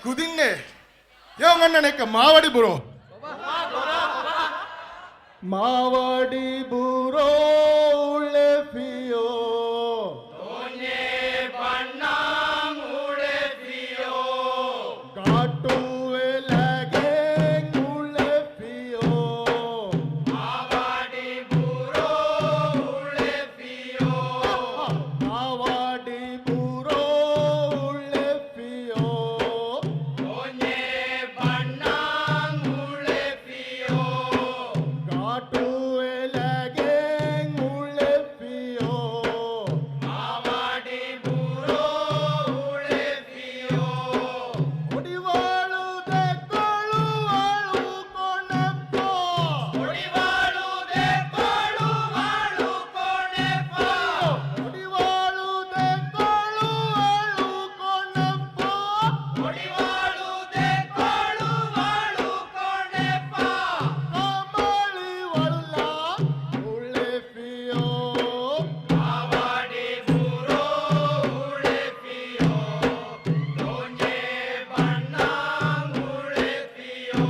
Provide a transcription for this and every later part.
kudinne. Yo nganna neka mawadi buro. ಮಾವಡಿ ಬೂರೋ ಉಳ್ಳೆ ಪಿಯೋ Donye banang ule pio. ಘಾಟು ಎಲಗೆ ಉಳ್ಳೆ ಪಿಯೋ Avadi buro ule pio. ಮಾವಡಿ ಬೂರೋ ಉಳ್ಳೆ ಪಿಯೋ Donye banang ule pio. ಘಾಟು ಎಲಗೆ ಉಳ್ಳೆ ಪಿಯೋ Avadi buro ule pio. ಒಡಿವಾಳು ದೆಕ್ಕಳುವಾಳು ಕೊನೆಪ್ಪೋ Odivalu de kolu valu konepa. ಒಡಿವಾಳು ದೆಕ್ಕಳುವಾಳು ಕೊನೆಪ್ಪೋ Odivalu de kolu valu konepa. ಕಾಮಳಿ ಒಳ್ಳ ಉಳ್ಳೆ ಪಿಯೋ Avadi buro ule pio. Donye banang ule pio.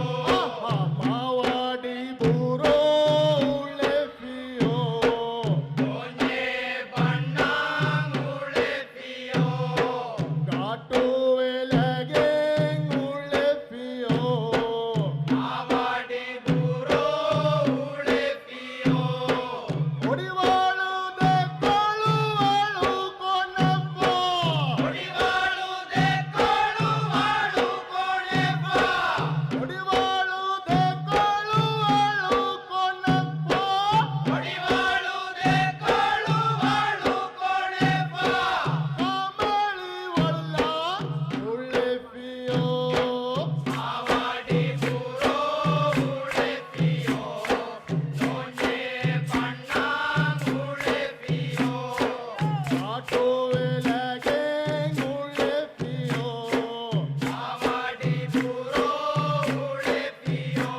ಮಾವಾಡಿ ಬೂರೋ ಉಳ್ಳೆ ಪಿಯೋ Donye banang ule pio. ಘಾಟು ಎಲಗೆ ಉಳ್ಳೆ ಪಿಯೋ Avadi buro ule pio. ಒಡಿವಾಳು ದೆಕ್ಕಳುವಾಳು ಕೊನೆಪ್ಪೋ Odivalu de kolu valu konepa. ಒಡಿವಾಳು ದೆಕ್ಕಳುವಾಳು ಕೊನೆಪ್ಪೋ Odivalu de kolu valu konepa. ಕಾಮಳಿ ಒಳ್ಳ ಉಳ್ಳೆ ಪಿಯೋ Avadi buro ule pio. Donye banang ule pio. ಘಾಟು ಎಲಗೆ ಉಳ್ಳೆ ಪಿಯೋ Avadi buro ule pio.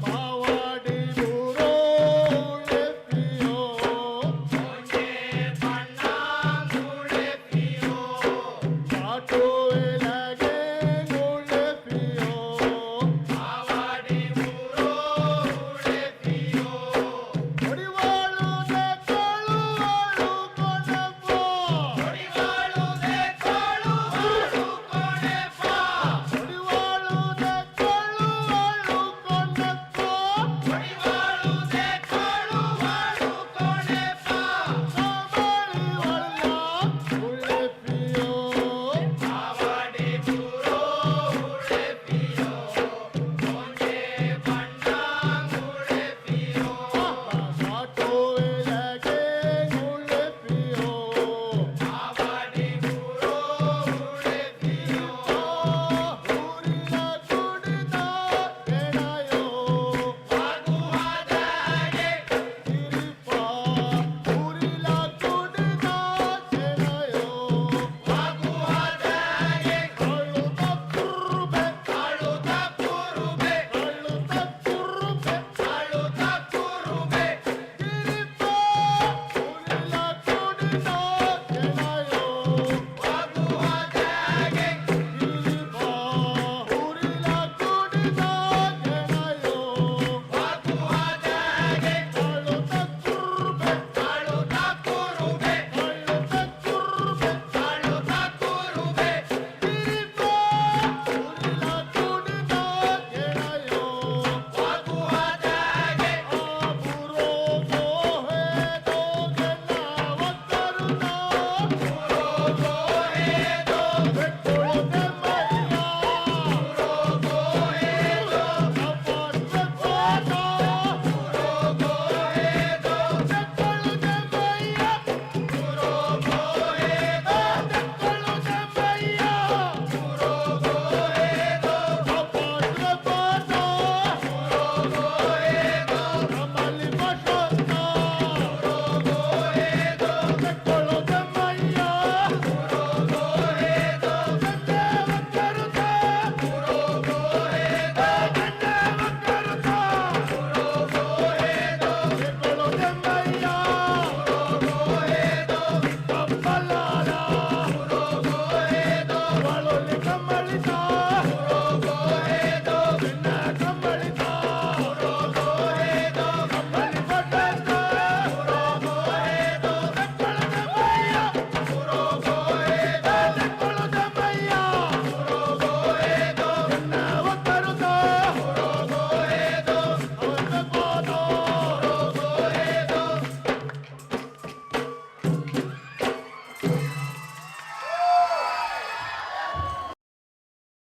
ಮಾವಾಡಿ ಬೂರೋ ಉಳ್ಳೆ ಪಿಯೋ Donye banang ule pio. ಘಾಟು ಎಲಗೆ